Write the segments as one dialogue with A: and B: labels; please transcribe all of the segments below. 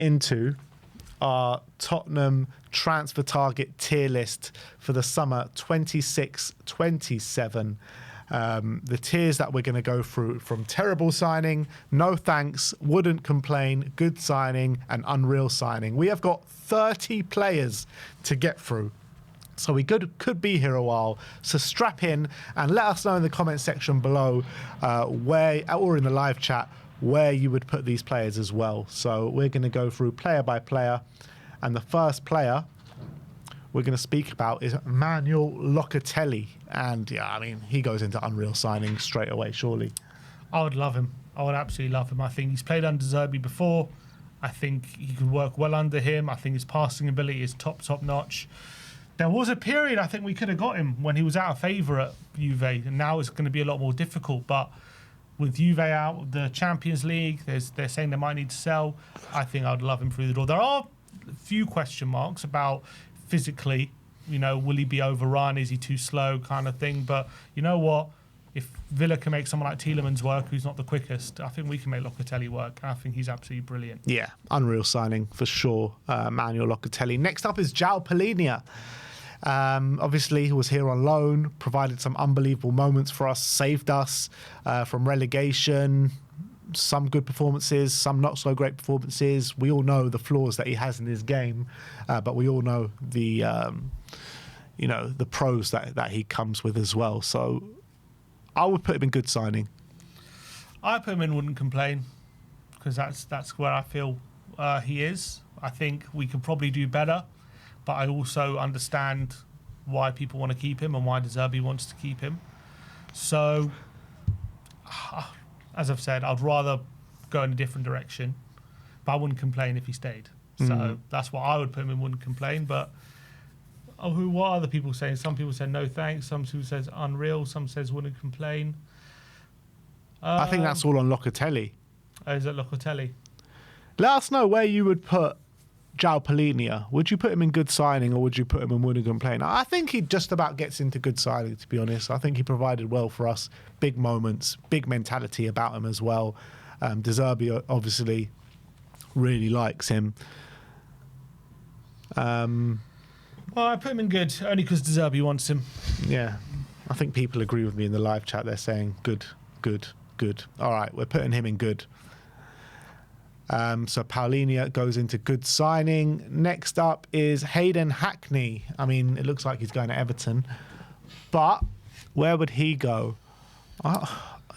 A: into our Tottenham transfer target tier list for the summer 26-27. The tiers that we're going to go through from terrible signing, no thanks, wouldn't complain, good signing, and unreal signing. We have got 30 players to get through. So we could be here a while. So strap in and let us know in the comment section below where, or in the live chat, where you would put these players as well. So we're going to go through player by player. And the first player we're going to speak about is Manuel Locatelli. And yeah, I mean, he goes into unreal signing straight away, surely.
B: I would love him. I would absolutely love him. I think he's played under Zerbi before. I think he could work well under him. I think his passing ability is top notch. There was a period I think we could have got him when he was out of favour at Juve, and now it's going to be a lot more difficult. But with Juve out of the Champions League, they're saying they might need to sell. I think I'd love him through the door. There are a few question marks about physically, you know, will he be overrun? Is he too slow kind of thing? But you know what? If Villa can make someone like Tielemans work, who's not the quickest, I think we can make Locatelli work. I think he's absolutely brilliant.
A: Yeah, unreal signing for sure, Manuel Locatelli. Next up is João Palhinha. Obviously, he was here on loan, provided some unbelievable moments for us, saved us from relegation, some good performances, some not so great performances. We all know the flaws that he has in his game, but we all know the, the pros that he comes with as well. So I would put him in good signing.
B: I put him in wouldn't complain, because that's where I feel he is. I think we could probably do better, but I also understand why people want to keep him and why De Zerbi wants to keep him. So, as I've said, I'd rather go in a different direction, but I wouldn't complain if he stayed. So that's what I would put him in, wouldn't complain. But what are other people saying? Some people said no thanks, some people says unreal, some says wouldn't complain.
A: I think that's all on Locatelli.
B: Is it Locatelli?
A: Let us know where you would put João Palhinha. Would you put him in good signing, or would you put him in wouldn't complain? I think he just about gets into good signing, to be honest. I think he provided well for us. Big moments, big mentality about him as well. De Zerbi obviously really likes him.
B: Well, I put him in good, only because De Zerbi wants him.
A: Yeah, I think people agree with me in the live chat. They're saying good, good, good. All right, we're putting him in good. So Palhinha goes into good signing. Next up is Hayden Hackney. I mean, it looks like he's going to Everton, but where would he go?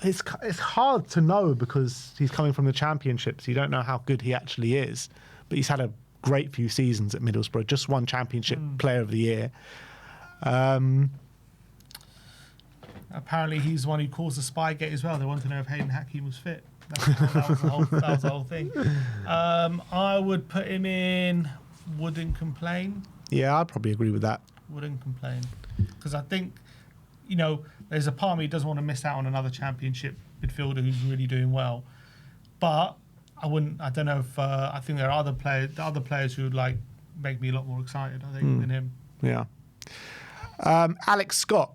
A: It's hard to know because he's coming from the Championships. You don't know how good he actually is, but he's had a great few seasons at Middlesbrough. Just won Championship Player of the Year.
B: Apparently, he's the one who caused the Spygate as well. They want to know if Hayden Hackney was fit. That was the whole thing. I would put him in wouldn't complain.
A: Yeah, I'd probably agree with that.
B: Wouldn't complain. Because I think, there's a part of me who doesn't want to miss out on another Championship midfielder who's really doing well. But I don't know if, I think there are other players who would make me a lot more excited, I think, than him.
A: Yeah. Alex Scott.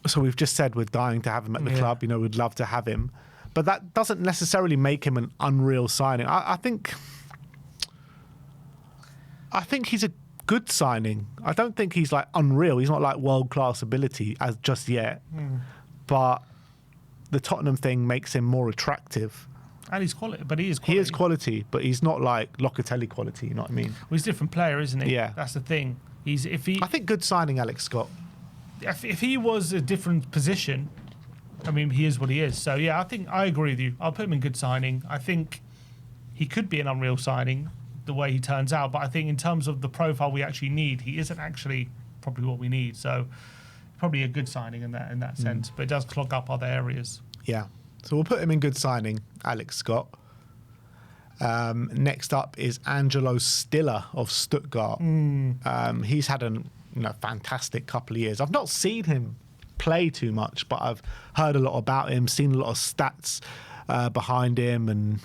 A: So we've just said we're dying to have him at the club. We'd love to have him. But that doesn't necessarily make him an unreal signing. I think he's a good signing. I don't think he's unreal. He's not world-class ability as just yet. But the Tottenham thing makes him more attractive.
B: And he's quality, but he is quality.
A: He is quality, but he's not like Locatelli quality, you know what I mean?
B: Well, he's a different player, isn't he?
A: Yeah.
B: That's the thing. I
A: think good signing, Alex Scott.
B: If he was a different position, I mean, he is what he is. So, yeah, I think I agree with you. I'll put him in good signing. I think he could be an unreal signing the way he turns out. But I think in terms of the profile we actually need, he isn't actually probably what we need. So, probably a good signing in that sense. But it does clog up other areas.
A: Yeah. So, we'll put him in good signing, Alex Scott. Next up is Angelo Stiller of Stuttgart. He's had a fantastic couple of years. I've not seen him play too much, but I've heard a lot about him, seen a lot of stats behind him, and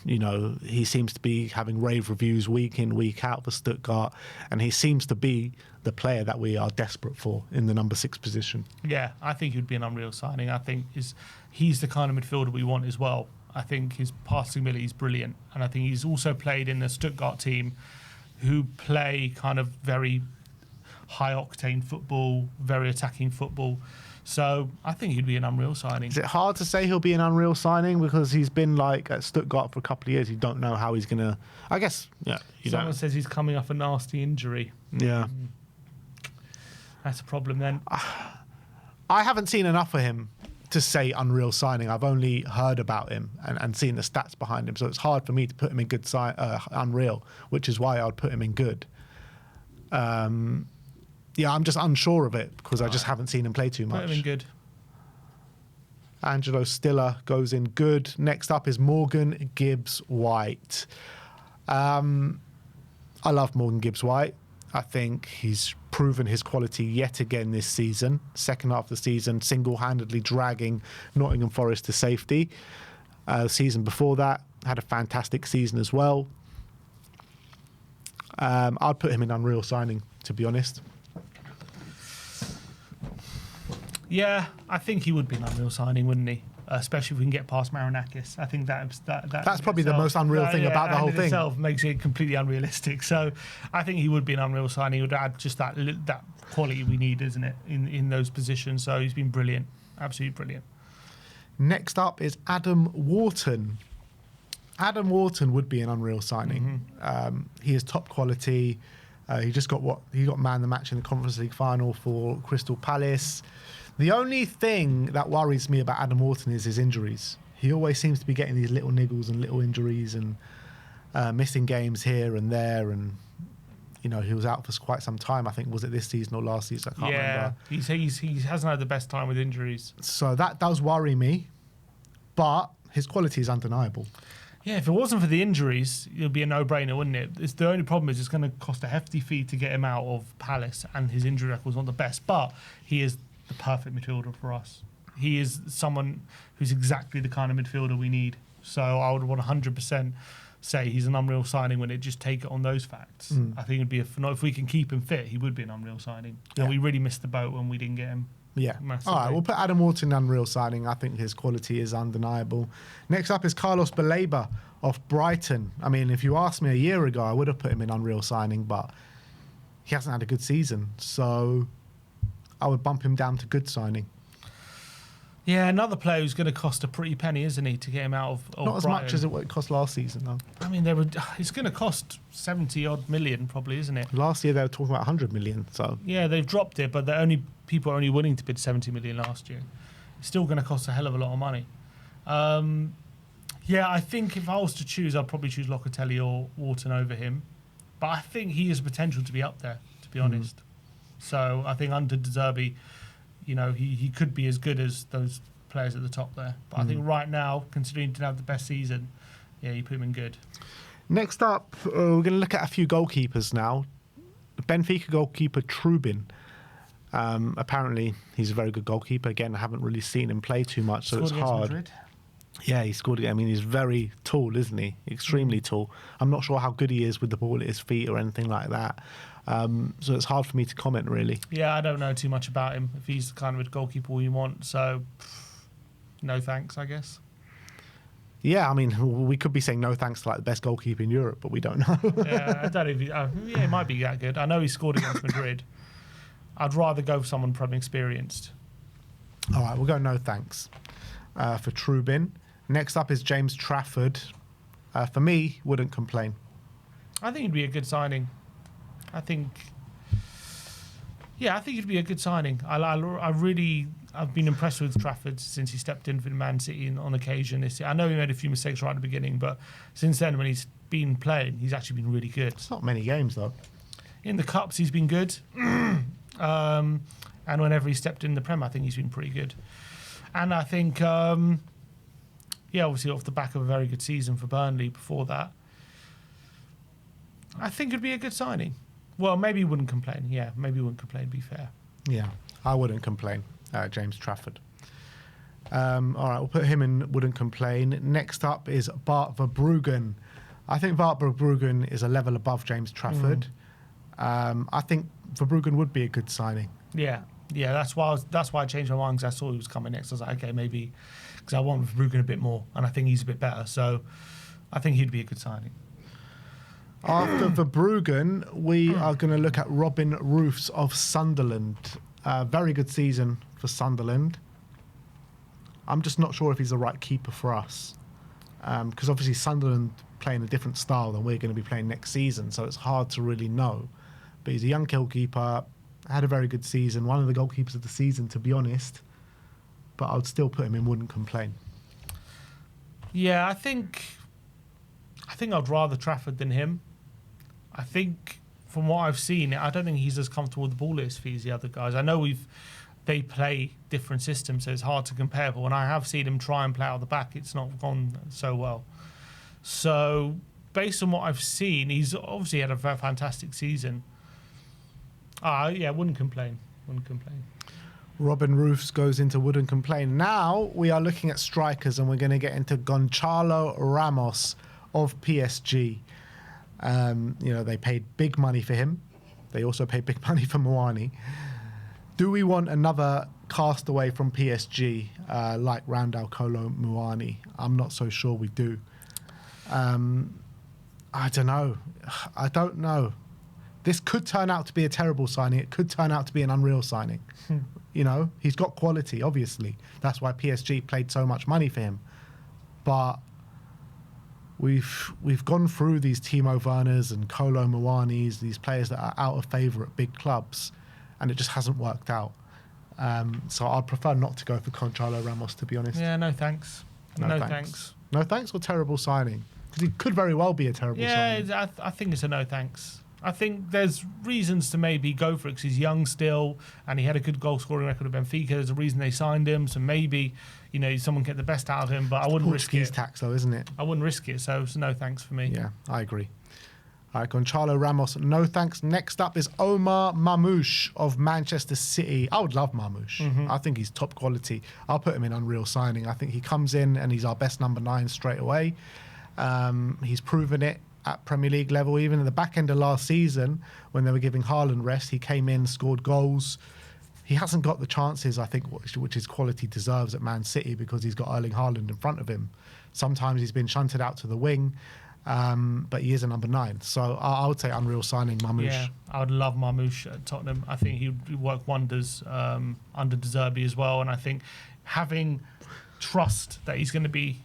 A: he seems to be having rave reviews week in, week out for Stuttgart, and he seems to be the player that we are desperate for in the number 6 position.
B: Yeah, I think he'd be an unreal signing. I think he's the kind of midfielder we want as well. I think his passing ability is brilliant, and I think he's also played in the Stuttgart team, who play kind of very high octane football, very attacking football. So I think he'd be an unreal signing.
A: Is it hard to say he'll be an unreal signing because he's been like at Stuttgart for a couple of years? You don't know how he's gonna. I guess
B: Someone says he's coming off a nasty injury.
A: Yeah,
B: that's a problem then.
A: I haven't seen enough of him to say unreal signing. I've only heard about him and seen the stats behind him, so it's hard for me to put him in good unreal, which is why I'd put him in good. Yeah, I'm just unsure of it because I just haven't seen him play too much.
B: Put him in good.
A: Angelo Stiller goes in good. Next up is Morgan Gibbs-White. I love Morgan Gibbs-White. I think he's proven his quality yet again this season. Second half of the season, single-handedly dragging Nottingham Forest to safety. The season before that, had a fantastic season as well. I'd put him in unreal signing, to be honest.
B: Yeah, I think he would be an unreal signing, wouldn't he? Especially if we can get past Marinakis. I think that's
A: probably the most unreal thing about the whole thing.
B: Itself makes it completely unrealistic. So I think he would be an unreal signing. He would add just that quality we need, isn't it, in those positions. So he's been brilliant, absolutely brilliant.
A: Next up is Adam Wharton. Adam Wharton would be an unreal signing. He is top quality. He got man of the match in the Conference League final for Crystal Palace. The only thing that worries me about Adam Wharton is his injuries. He always seems to be getting these little niggles and little injuries and missing games here and there. And, he was out for quite some time. I think, was it this season or last season? I can't remember.
B: He hasn't had the best time with injuries.
A: So that does worry me. But his quality is undeniable.
B: Yeah, if it wasn't for the injuries, it would be a no-brainer, wouldn't it? The only problem is it's going to cost a hefty fee to get him out of Palace, and his injury record's not the best. But he is the perfect midfielder for us. He is someone who's exactly the kind of midfielder we need. So I would 100% say he's an unreal signing when it just take it on those facts. I think it'd be if we can keep him fit, he would be an unreal signing. Yeah. And we really missed the boat when we didn't get him.
A: Yeah.
B: Massively.
A: All right, we'll put Adam Wharton unreal signing. I think his quality is undeniable. Next up is Carlos Baleba of Brighton. I mean, if you asked me a year ago, I would have put him in unreal signing, but he hasn't had a good season. So I would bump him down to good signing. Yeah,
B: another player who's going to cost a pretty penny, isn't he, to get him out of
A: Not as
B: Brighton.
A: much as it cost last season, though.
B: I mean, it's going to cost 70-odd million, probably, isn't it?
A: Last year they were talking about 100 million. So
B: yeah, they've dropped it, but people are only willing to bid 70 million last year. It's still going to cost a hell of a lot of money. Yeah, I think if I was to choose, I'd probably choose Locatelli or Wharton over him. But I think he has potential to be up there, to be honest. So I think under De Zerbi, he could be as good as those players at the top there. But I think right now, considering he didn't have the best season, yeah, you put him in good.
A: Next up, we're going to look at a few goalkeepers now. Benfica goalkeeper Trubin. Apparently, he's a very good goalkeeper. Again, I haven't really seen him play too much, so it's hard. Madrid. Yeah, he scored again. I mean, he's very tall, isn't he? Extremely tall. I'm not sure how good he is with the ball at his feet or anything like that. So it's hard for me to comment, really.
B: Yeah, I don't know too much about him, if he's the kind of goalkeeper we want. So, no thanks, I guess.
A: Yeah, I mean, we could be saying no thanks to the best goalkeeper in Europe, but we don't know.
B: Yeah, I don't know if he might be that good. I know he scored against Madrid. I'd rather go for someone probably experienced.
A: All right, we'll go no thanks for Trubin. Next up is James Trafford. For me, wouldn't complain.
B: I think it'd be a good signing. I think it'd be a good signing. I've been impressed with Trafford since he stepped in for Man City on occasion this year. I know he made a few mistakes right at the beginning, but since then, when he's been playing, he's actually been really good.
A: It's not many games, though.
B: In the Cups, he's been good. And whenever he stepped in the Prem, I think he's been pretty good. And I think, obviously off the back of a very good season for Burnley before that, I think it'd be a good signing. Well, maybe he wouldn't complain. Yeah, maybe he wouldn't complain, to be fair.
A: Yeah, I wouldn't complain, James Trafford. All right, we'll put him in wouldn't complain. Next up is Bart Verbruggen. I think Bart Verbruggen is a level above James Trafford. I think Verbruggen would be a good signing.
B: Yeah. Yeah, that's why I changed my mind, because I saw he was coming next. I was like, okay, maybe, because I want Verbruggen a bit more, and I think he's a bit better. So I think he'd be a good signing.
A: After Verbruggen, we are going to look at Robin Roofs of Sunderland. Very good season for Sunderland. I'm just not sure if he's the right keeper for us, because obviously Sunderland playing a different style than we're going to be playing next season, so it's hard to really know. But he's a young goalkeeper, had a very good season, one of the goalkeepers of the season, to be honest. But I would still put him in, wouldn't complain.
B: Yeah, I think I'd rather Trafford than him. I think from what I've seen, I don't think he's as comfortable with the ball as the other guys. I know they play different systems, so it's hard to compare. But when I have seen him try and play out the back, it's not gone so well. So based on what I've seen, he's obviously had a very fantastic season. Yeah, wouldn't complain.
A: Robin Roofs goes into wouldn't complain. Now we are looking at strikers, and we're going to get into Gonçalo Ramos of PSG. They paid big money for him. They also paid big money for Muani. Do we want another castaway from PSG like Randall Kolo Muani? I'm not so sure we do. I don't know. This could turn out to be a terrible signing. It could turn out to be an unreal signing. He's got quality, obviously. That's why PSG paid so much money for him. But we've gone through these Timo Werners and Kolo Muanis, these players that are out of favour at big clubs, and it just hasn't worked out. So I'd prefer not to go for Gonçalo Ramos, to be honest.
B: Yeah, no thanks. No thanks.
A: No thanks or terrible signing? Because he could very well be a terrible signing.
B: Yeah, I think it's a no thanks. I think there's reasons to maybe go for it, because he's young still and he had a good goal scoring record at Benfica. There's a reason they signed him, so maybe someone get the best out of him. But I wouldn't risk it.
A: Tax though, isn't it?
B: I wouldn't risk it. So it's no thanks for me.
A: Yeah, I agree. All right, Gonçalo Ramos, no thanks. Next up is Omar Mamouche of Manchester City. I would love Mamouche. I think he's top quality. I'll put him in unreal signing. I think he comes in and he's our best number 9 straight away. He's proven it at Premier League level. Even at the back end of last season, when they were giving Haaland rest, he came in, scored goals. He hasn't got the chances, I think, which his quality deserves at Man City, because he's got Erling Haaland in front of him. Sometimes he's been shunted out to the wing, but he is a number 9. So I would say unreal signing, Mamouche.
B: Yeah, I would love Mamouche at Tottenham. I think he'd work wonders under De Zerbi as well. And I think having trust that he's going to be,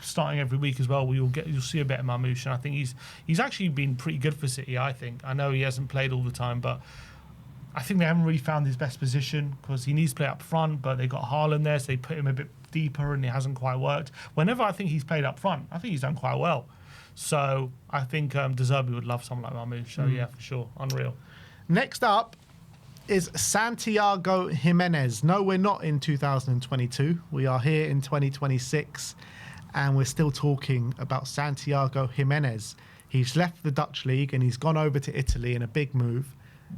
B: starting every week as well, you'll see a better Mamouche. And I think he's actually been pretty good for City, I think. I know he hasn't played all the time, but I think they haven't really found his best position, because he needs to play up front, but they got Haaland there, so they put him a bit deeper and it hasn't quite worked. Whenever I think he's played up front, I think he's done quite well. So I think De Zerbi would love someone like Mamouche. So yeah, for sure, unreal.
A: Next up is Santiago Jimenez. No, we're not in 2022. We are here in 2026, and we're still talking about Santiago Jimenez. He's left the Dutch league and he's gone over to Italy in a big move,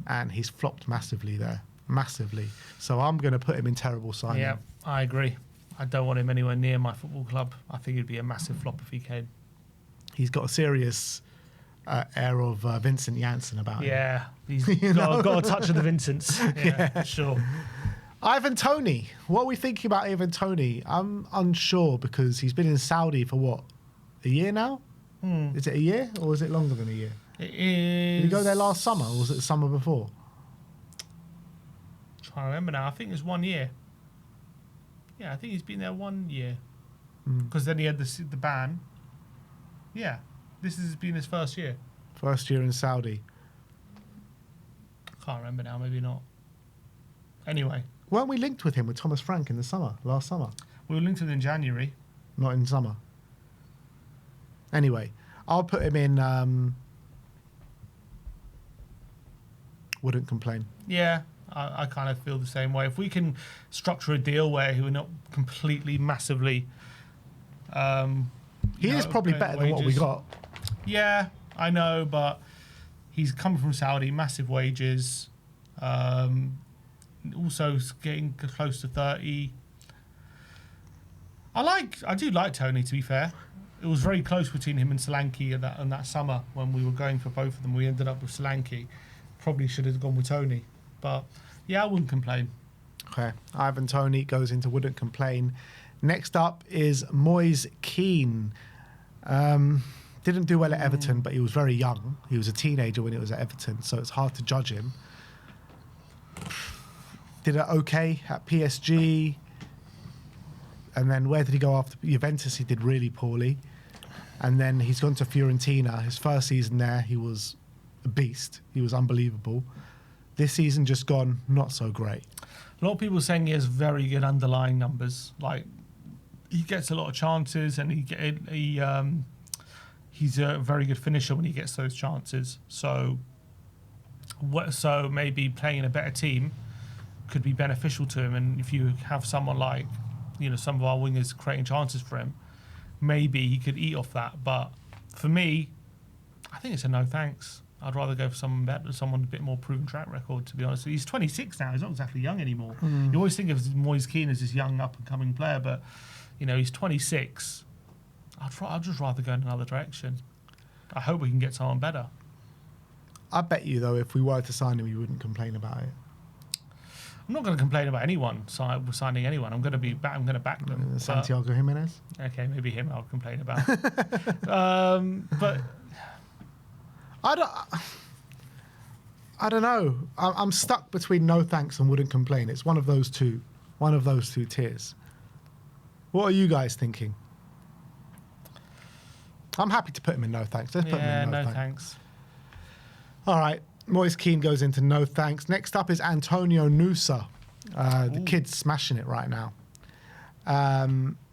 A: and he's flopped massively there. Massively. So I'm going to put him in terrible signing.
B: Yeah, I agree. I don't want him anywhere near my football club. I think he'd be a massive flop if he came.
A: He's got a serious air of Vincent Janssen about him.
B: Yeah, he's got a touch of the Vincents. Yeah, for sure.
A: Ivan Toney. What are we thinking about Ivan Toney? I'm unsure, because he's been in Saudi for what, a year now? Is it a year, or is it longer than a year?
B: It is.
A: Did he go there last summer, or was it the summer before?
B: I'm trying to remember now. I think it was 1 year. Yeah, I think he's been there 1 year. Because then he had the ban. Yeah, this has been his first year.
A: First year in Saudi.
B: Can't remember now, maybe not. Anyway.
A: Weren't we linked with him with Thomas Frank in the summer, last summer?
B: We were linked with him in January.
A: Not in summer. Anyway, I'll put him in wouldn't complain.
B: Yeah, I kind of feel the same way. If we can structure a deal where we're not completely massively...
A: he is probably better than what we got.
B: Yeah, I know, but he's coming from Saudi, massive wages. Also getting close to 30. I do like Toney, to be fair. It was very close between him and Solanke in that summer when we were going for both of them. We ended up with Solanke. Probably should have gone with Toney. But Yeah, I wouldn't complain.
A: Okay. Ivan Toney goes into wouldn't complain. Next up is Moise Keane. Didn't do well at Everton, but he was very young. He was a teenager when he was at Everton, so it's hard to judge him. Did it okay at PSG. And then where did he go after Juventus? He did really poorly. And then he's gone to Fiorentina. His first season there, he was a beast. He was unbelievable. This season just gone, not so great.
B: A lot of people saying he has very good underlying numbers. Like, he gets a lot of chances, and he's a very good finisher when he gets those chances. So maybe playing in a better team could be beneficial to him. And if you have someone like, some of our wingers creating chances for him, maybe he could eat off that. But for me, I think it's a no thanks. I'd rather go for someone better, someone with a bit more proven track record, to be honest. He's 26 now. He's not exactly young anymore. You always think of Moise Keane as this young up-and-coming player, but, he's 26. I'd just rather go in another direction. I hope we can get someone better.
A: I bet you, though, if we were to sign him, you wouldn't complain about it.
B: I'm not going to complain about anyone signing anyone. I'm going to back them.
A: Santiago Jimenez?
B: Okay, maybe him I'll complain about. But...
A: I don't know. I'm stuck between no thanks and wouldn't complain. It's one of those two tiers. What are you guys thinking? I'm happy to put him in no thanks. Let's put him in no thanks. All right. Moise Keane goes into no thanks. Next up is Antonio Nusa. The kid's smashing it right now.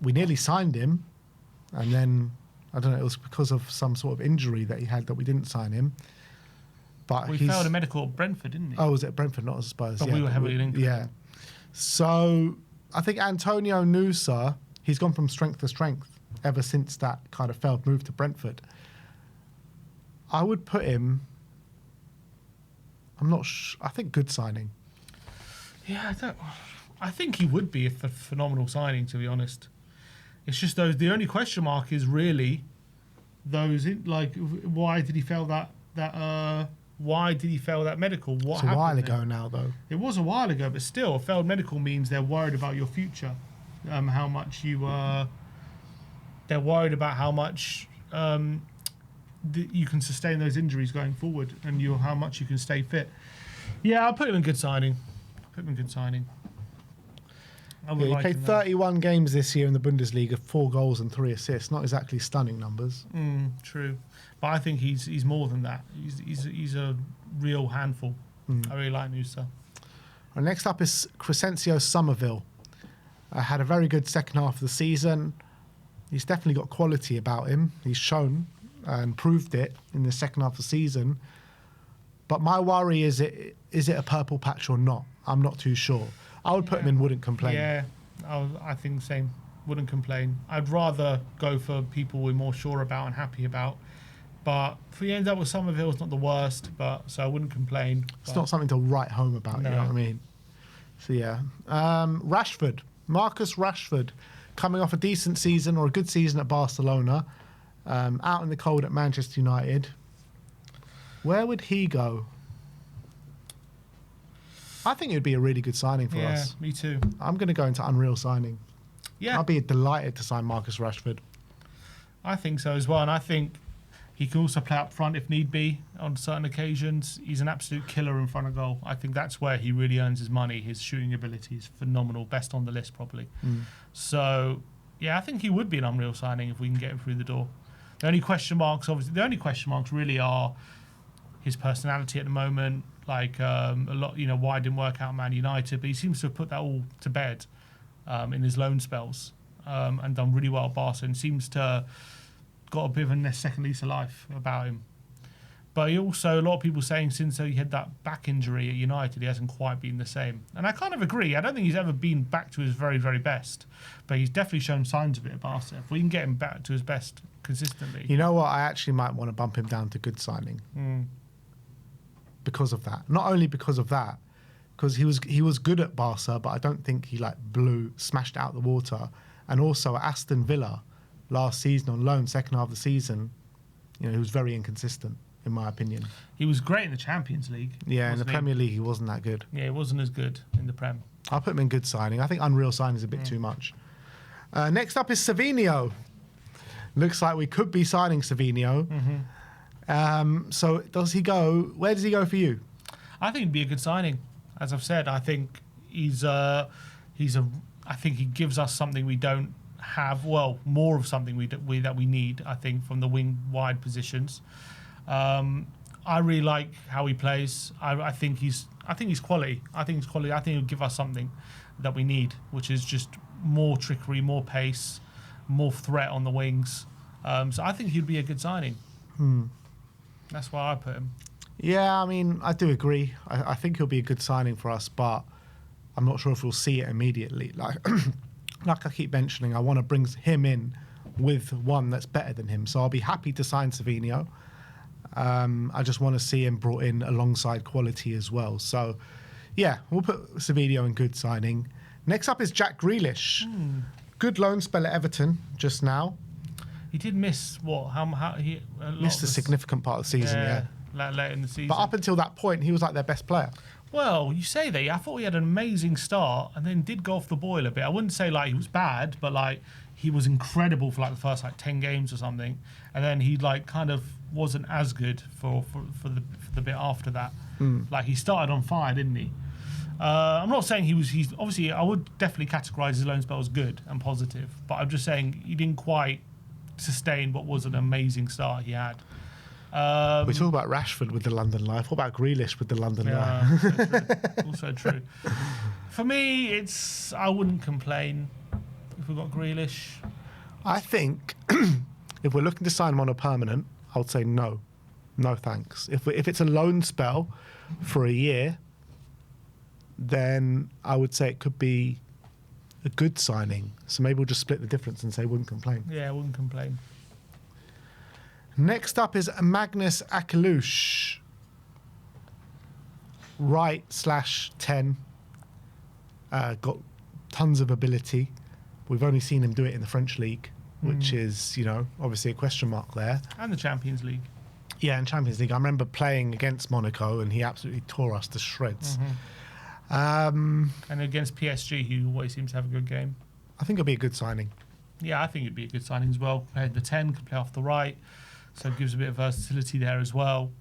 A: We nearly signed him, and then I don't know, it was because of some sort of injury that he had that we didn't sign him. But
B: he failed a medical at Brentford, didn't he?
A: Oh, was it at Brentford, not at Spurs?
B: But we were heavily linked.
A: Yeah. So I think Antonio Nusa, he's gone from strength to strength ever since that kind of failed move to Brentford. I would put him, I think good signing.
B: Yeah, I think he would be a phenomenal signing, to be honest. It's just the only question mark is really why did he fail why did he fail that medical? What happened?
A: It's a while ago now, though.
B: It was a while ago, but still, a failed medical means they're worried about your future, how much they're worried about how much you can sustain those injuries going forward, and how much you can stay fit. Yeah, I'll put him in good signing.
A: He played 31 games this year in the Bundesliga, 4 goals and 3 assists. Not exactly stunning numbers.
B: True, but I think he's more than that. He's a real handful. I really like Nusa.
A: Right, next up is Crescencio Somerville. Had a very good second half of the season. He's definitely got quality about him. He's shown and proved it in the second half of the season. But my worry is it a purple patch or not? I'm not too sure. I would put him in wouldn't complain.
B: Yeah, I think the same. Wouldn't complain. I'd rather go for people we're more sure about and happy about. But if we end up with Somerville, it's not the worst, so I wouldn't complain.
A: It's not something to write home about,
B: no.
A: You know what I mean? So, yeah. Rashford. Marcus Rashford, coming off a decent season or a good season at Barcelona, out in the cold at Manchester United. Where would he go? I think it would be a really good signing for us.
B: Yeah, me too.
A: I'm going to go into unreal signing.
B: Yeah.
A: I'd be delighted to sign Marcus Rashford.
B: I think so as well, and I think he can also play up front if need be on certain occasions. He's an absolute killer in front of goal. I think that's where he really earns his money. His shooting ability is phenomenal, best on the list probably. So, yeah, I think he would be an unreal signing if we can get him through the door. The only question marks really are his personality at the moment. Like a lot, why it didn't work out at Man United, but he seems to have put that all to bed in his loan spells and done really well at Barca, and seems to got a bit of a second lease of life about him. But he also, a lot of people saying since he had that back injury at United, he hasn't quite been the same. And I kind of agree. I don't think he's ever been back to his very, very best, but he's definitely shown signs of it at Barca. If we can get him back to his best consistently.
A: You know what? I actually might want to bump him down to good signing. Because of that. Not only because of that, because he was good at Barca, but I don't think he smashed it out the water. And also at Aston Villa last season on loan, second half of the season, he was very inconsistent. in my opinion.
B: He was great in the Champions League.
A: Yeah, in the
B: wasn't he?
A: Premier League, he wasn't that good.
B: Yeah, he wasn't as good in the Prem.
A: I'll put him in good signing. I think unreal signing is a bit too much. Next up is Savinho. Looks like we could be signing Savinho. So does he go? Where does he go for you?
B: I think it'd be a good signing. As I've said, I think I think he gives us something we don't have. Well, more of something that we need. I think from the wing wide positions. I really like how he plays. I think he's quality. I think he'll give us something that we need, which is just more trickery, more pace, more threat on the wings. So I think he'd be a good signing. That's why I put him.
A: Yeah, I mean, I do agree. I think he'll be a good signing for us, but I'm not sure if we'll see it immediately. Like I keep mentioning, I want to bring him in with one that's better than him. So I'll be happy to sign Savinho. I just want to see him brought in alongside quality as well. So, yeah, we'll put Savinho in good signing. Next up is Jack Grealish. Good loan spell at Everton just now.
B: He did miss what? He
A: Missed a significant part of the season, yeah.
B: Late in the season.
A: But up until that point, he was like their best player.
B: Well, you say that. I thought he had an amazing start and then did go off the boil a bit. I wouldn't say like he was bad, but like he was incredible for like the first like 10 games or something. And then he like kind of wasn't as good for the bit after that. Like he started on fire, didn't he? I'm not saying he's obviously I would definitely categorise his loan spell as good and positive, but I'm just saying he didn't quite sustain what was an amazing start he had.
A: We talk about Rashford with the London Life. What about Grealish with the London Life?
B: Also true. For me, I wouldn't complain if we got Grealish.
A: I think if we're looking to sign him on a permanent, I would say no. No thanks. If it's a loan spell for a year, then I would say it could be a good signing. So maybe we'll just split the difference and say wouldn't complain.
B: Yeah, I wouldn't complain.
A: Next up is Magnus Akalush. Right/10. Got tons of ability. We've only seen him do it in the French league, which is, obviously a question mark there.
B: And the Champions League.
A: Yeah, in Champions League. I remember playing against Monaco and he absolutely tore us to shreds.
B: And against PSG, he always seems to have a good game.
A: I think it'll be a good signing.
B: Yeah, I think it'd be a good signing as well. Play the 10, can play off the right, so it gives a bit of versatility there as well.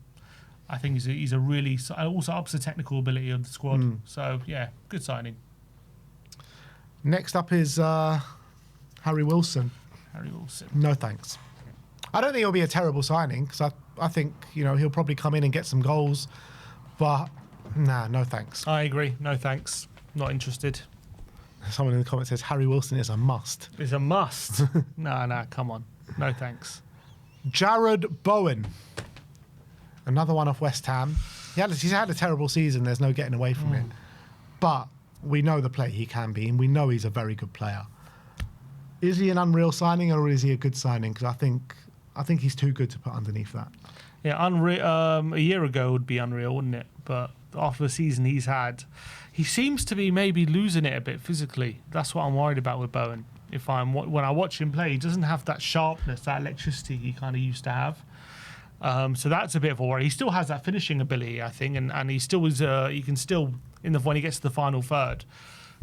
B: I think he's a really also ups the technical ability of the squad. So yeah, good signing.
A: Next up is Harry Wilson.
B: Harry Wilson.
A: No thanks. I don't think it'll be a terrible signing because I think he'll probably come in and get some goals, but nah, no thanks.
B: I agree. No thanks. Not interested.
A: Someone in the comments says Harry Wilson is a must.
B: It's a must. No, come on. No thanks.
A: Jared Bowen. Another one off West Ham. He's had a terrible season. There's no getting away from it. But we know the player he can be, and we know he's a very good player. Is he an unreal signing or is he a good signing? Because I think he's too good to put underneath that.
B: Yeah, unreal. A year ago would be unreal, wouldn't it? But after the season he's had, he seems to be maybe losing it a bit physically. That's what I'm worried about with Bowen. When I watch him play, he doesn't have that sharpness, that electricity he kind of used to have. So that's a bit of a worry. He still has that finishing ability, I think, and he still is. He can still when he gets to the final third,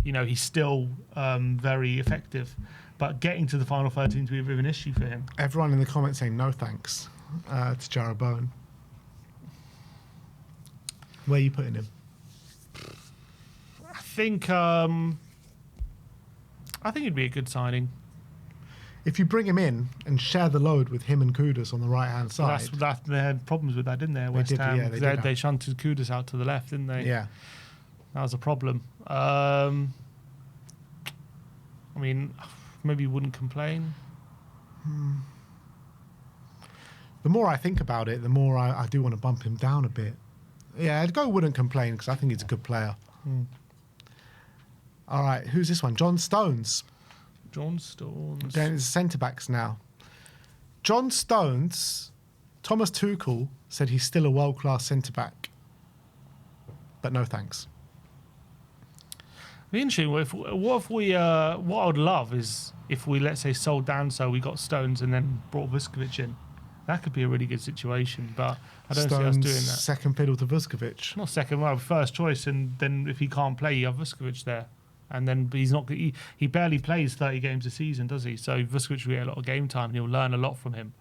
B: he's still very effective. But getting to the final third seems to be a bit of an issue for him.
A: Everyone in the comments saying no thanks to Jared Bowen. Where are you putting him?
B: I think it'd be a good signing.
A: If you bring him in and share the load with him and Kudus on the right-hand side...
B: They had problems with that, didn't they, West Ham?
A: Yeah,
B: they shunted Kudus out to the left, didn't they?
A: Yeah.
B: That was a problem. I mean, maybe you wouldn't complain.
A: The more I think about it, the more I do want to bump him down a bit. Yeah, I'd go wouldn't complain because I think he's a good player. All right, who's this one? John Stones.
B: John Stones.
A: Going to centre-backs now. John Stones, Thomas Tuchel said he's still a world-class centre-back. But no thanks.
B: Be interesting. What I would love is if we, let's say, sold down so we got Stones and then brought Vuskovic in. That could be a really good situation, but I don't see us
A: Stones
B: doing that.
A: second fiddle to Vuskovic.
B: Not second, well, first choice, and then if he can't play, you have Vuskovic there. And then he's not. He barely plays 30 games a season, does he? So Vuskovic will get a lot of game time, and he'll learn a lot from him.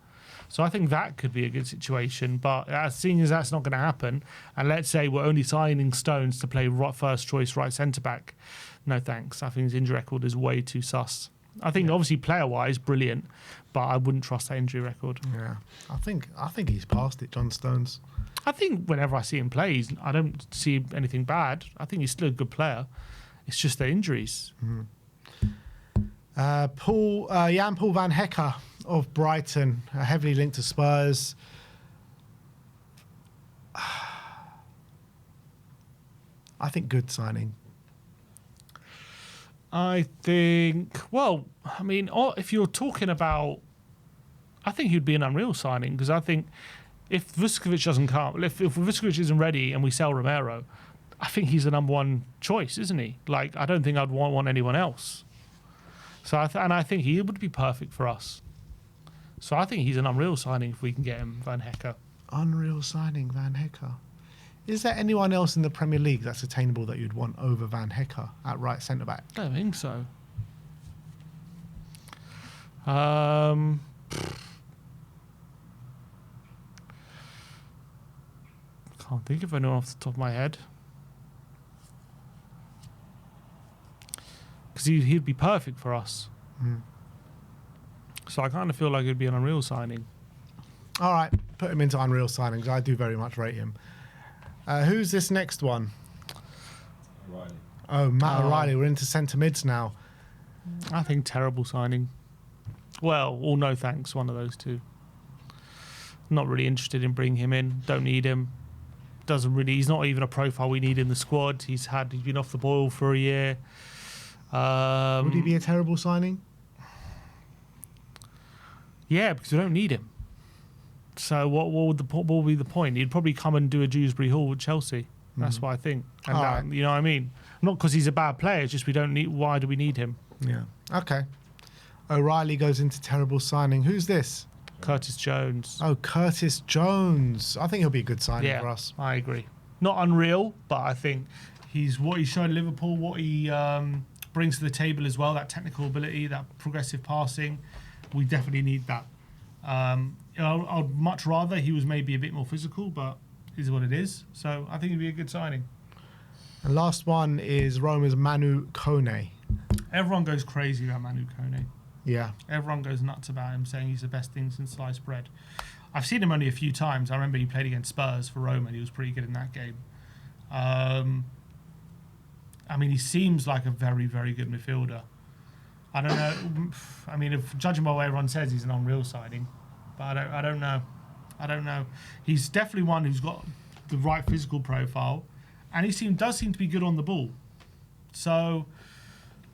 B: So I think that could be a good situation. But seeing as that's not going to happen, and let's say we're only signing Stones to play first choice right centre back, no thanks. I think his injury record is way too sus. I think obviously player wise, brilliant, but I wouldn't trust that injury record.
A: Yeah, I think he's past it, John Stones.
B: I think whenever I see him play, I don't see anything bad. I think he's still a good player. It's just the injuries.
A: Jan Paul van Hecker of Brighton, heavily linked to Spurs. I think good signing.
B: I think, well, I mean, if you're talking about, I think he'd be an unreal signing, because I think if Vuskovic doesn't come, if Vuskovic isn't ready and we sell Romero, I think he's the number one choice, isn't he? Like, I don't think I'd want anyone else. So I think he would be perfect for us. So I think he's an unreal signing if we can get him, Van Hecker.
A: Unreal signing, Van Hecker. Is there anyone else in the Premier League that's attainable that you'd want over Van Hecker at right centre back?
B: I don't think so. Can't think of anyone off the top of my head. Because he'd be perfect for us. So I kind of feel like it'd be an unreal signing.
A: All right, put him into unreal signings. I do very much rate him. Who's this next one?
C: O'Reilly.
A: Oh, Matt O'Reilly. We're into centre mids now.
B: I think terrible signing. Well, or no thanks, one of those two. Not really interested in bringing him in. Don't need him. He's not even a profile we need in the squad. He's been off the boil for a year.
A: Would he be a terrible signing?
B: Yeah, because we don't need him. So what would be the point? He'd probably come and do a Dewsbury Hall with Chelsea. That's what I think. And
A: right.
B: You know what I mean? Not because he's a bad player. It's just we don't need. Why do we need him?
A: Yeah. Okay. O'Reilly goes into terrible signing. Who's this?
B: Curtis Jones.
A: Oh, Curtis Jones. I think he'll be a good signing for us.
B: I agree. Not unreal, but I think what he's shown at Liverpool, what he brings to the table as well, that technical ability, that progressive passing. We definitely need that. I'd much rather he was maybe a bit more physical, but is what it is. So I think it'd be a good signing.
A: And last one is Roma's Manu Kone.
B: Everyone goes crazy about Manu Kone.
A: Yeah.
B: Everyone goes nuts about him, saying he's the best thing since sliced bread. I've seen him only a few times. I remember he played against Spurs for Roma, and he was pretty good in that game. I mean, he seems like a very, very good midfielder. I don't know. I mean, if judging by what everyone says, he's an unreal signing, but I don't know. I don't know. He's definitely one who's got the right physical profile, and he does seem to be good on the ball. So,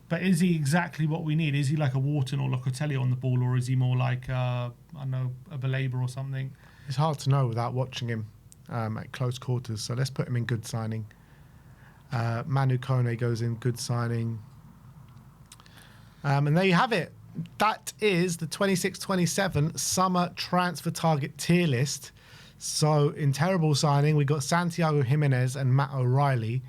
B: but is he exactly what we need? Is he like a Wharton or Locatelli on the ball, or is he more like I don't know, a Baleba or something?
A: It's hard to know without watching him at close quarters. So let's put him in good signing. Manu Kone goes in good signing. And there you have it. That is the 26-27 summer transfer target tier list. So in terrible signing, we've got Santiago Jimenez and Matt O'Reilly.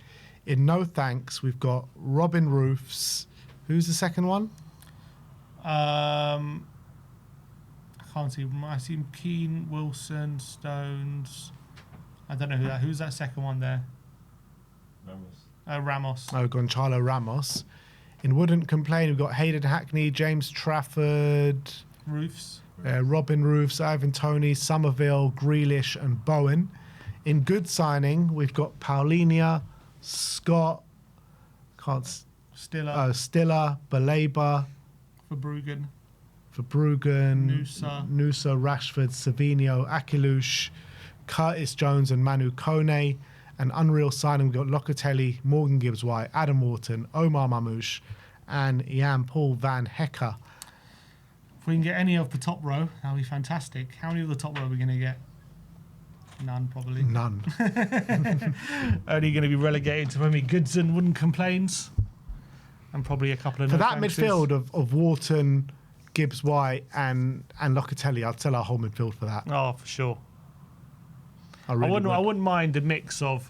A: In no thanks, we've got Robin Roofs. Who's the second one?
B: I can't see. I see Keane, Wilson, Stones. I don't know who's that second one there? Ramos.
A: Oh, Gonçalo Ramos. In Wouldn't Complain, we've got Hayden Hackney, James Trafford,
B: Roofs.
A: Robin Roofs, Ivan Toney, Somerville, Grealish and Bowen. In good signing, we've got Paulinia, Scott,
B: Stiller.
A: Baleba,
B: Verbruggen.
A: Nusa, Rashford, Savino, Akilush, Curtis Jones and Manu Kone. An unreal signing, we've got Locatelli, Morgan Gibbs-White, Adam Wharton, Omar Mamouche, and Jan Paul van Hecker.
B: If we can get any of the top row, that'll be fantastic. How many of the top row are we going to get? None, probably.
A: None.
B: Only going to be relegated to maybe Goodson, Wooden Complains, and probably a couple of
A: For that midfield of Wharton, Gibbs White and Locatelli. I'd sell our whole midfield for that.
B: Oh, for sure.
A: I really would.
B: I wouldn't mind a mix of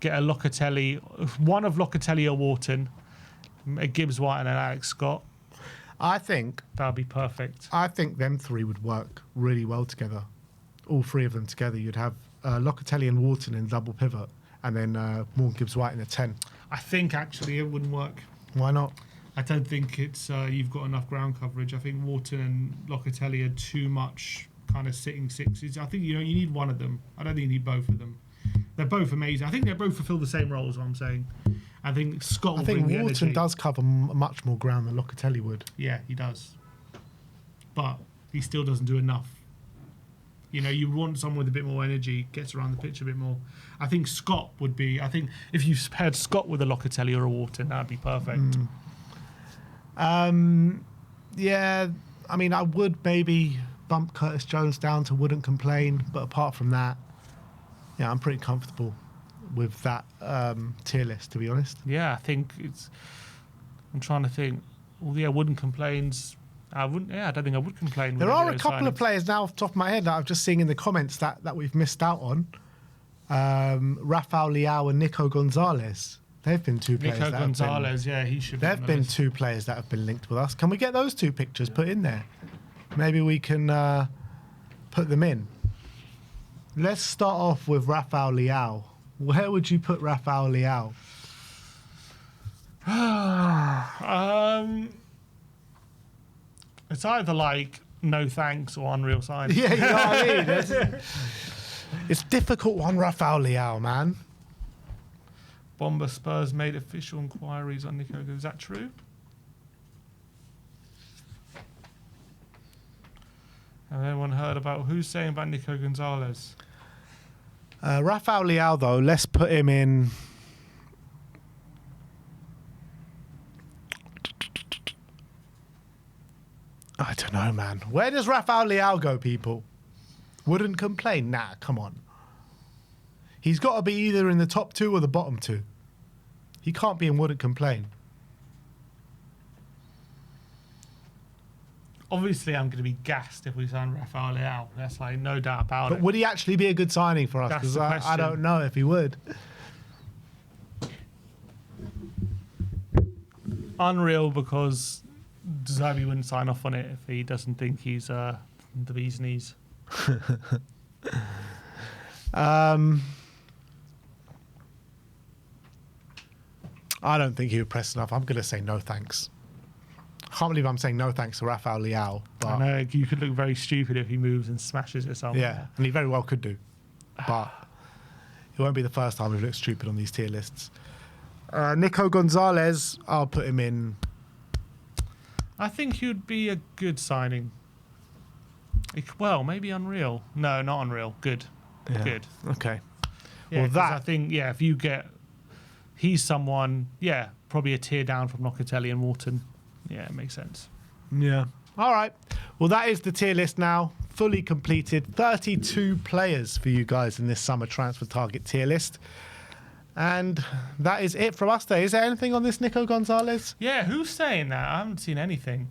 B: get a Locatelli, one of Locatelli or Wharton, a Gibbs White and an Alex Scott.
A: I think
B: That'd be perfect.
A: I think them three would work really well together. All three of them together. You'd have Locatelli and Wharton in double pivot, and then Morgan Gibbs White in a 10.
B: I think actually it wouldn't work.
A: Why not?
B: I don't think it's you've got enough ground coverage. I think Wharton and Locatelli are too much kind of sitting sixes. I think you need one of them. I don't think you need both of them. They're both amazing. I think they both fulfil the same roles. What I'm saying. I think Scott.
A: I think Wharton does cover much more ground than Locatelli would.
B: Yeah, he does. But he still doesn't do enough. You want someone with a bit more energy, gets around the pitch a bit more. I think Scott would be. I think if you paired Scott with a Locatelli or a Wharton, that'd be perfect.
A: Yeah, I mean, I would maybe bump Curtis Jones down to wouldn't complain, but apart from that, yeah, I'm pretty comfortable with that tier list, to be honest.
B: Yeah, I think it's. I'm trying to think. Well, yeah, wouldn't complains. I wouldn't. Yeah, I don't think I would complain.
A: There are a couple of players now off the top of my head that I've just seen in the comments that we've missed out on. Rafael Leao and Nico Gonzalez. They've been two players.
B: Nico Gonzalez, yeah, he should.
A: They've been two players that have been linked with us. Can we get those two pictures put in there? Maybe we can put them in. Let's start off with Rafael Leao. Where would you put Rafael Leao?
B: It's either like no thanks or unreal signing.
A: Yeah, you know what I mean? It's difficult one, Rafael Leao, man.
B: Bomber Spurs made official inquiries on Nico. Is that true? Have anyone heard about who's saying about Nico Gonzalez?
A: Rafael Leao, though, let's put him in. I don't know, man. Where does Rafael Leao go, people? Wouldn't complain? Nah, come on. He's got to be either in the top two or the bottom two. He can't be in wouldn't complain.
B: Obviously, I'm going to be gassed if we sign Rafael Leao. That's like no doubt about it.
A: But would he actually be a good signing for us?
B: That's
A: Because
B: the
A: I
B: question.
A: don't know if he would.
B: Unreal because Zabi wouldn't sign off on it if he doesn't think he's the bee's knees.
A: I don't think he would press enough. I'm going to say no thanks. I can't believe I'm saying no thanks to Rafael Leao. But
B: I know you could look very stupid if he moves and smashes it somewhere.
A: yeah, and he very well could do. But it won't be the first time we've looked stupid on these tier lists. Nico Gonzalez, I'll put him in.
B: I think he'd be a good signing. Well, maybe Unreal. No, not Unreal. Good.
A: Yeah.
B: Good.
A: Okay.
B: Yeah,
A: Well,
B: 'cause
A: that-
B: I think, yeah, if you get... He's someone, yeah, probably a tier down from Locatelli and Wharton. Yeah, it makes sense.
A: Yeah. All right. Well, that is the tier list now. Fully completed. 32 players for you guys in this summer transfer target tier list. And that is it from us there. Is there anything on this Nico Gonzalez?
B: Yeah, who's saying that? I haven't seen anything.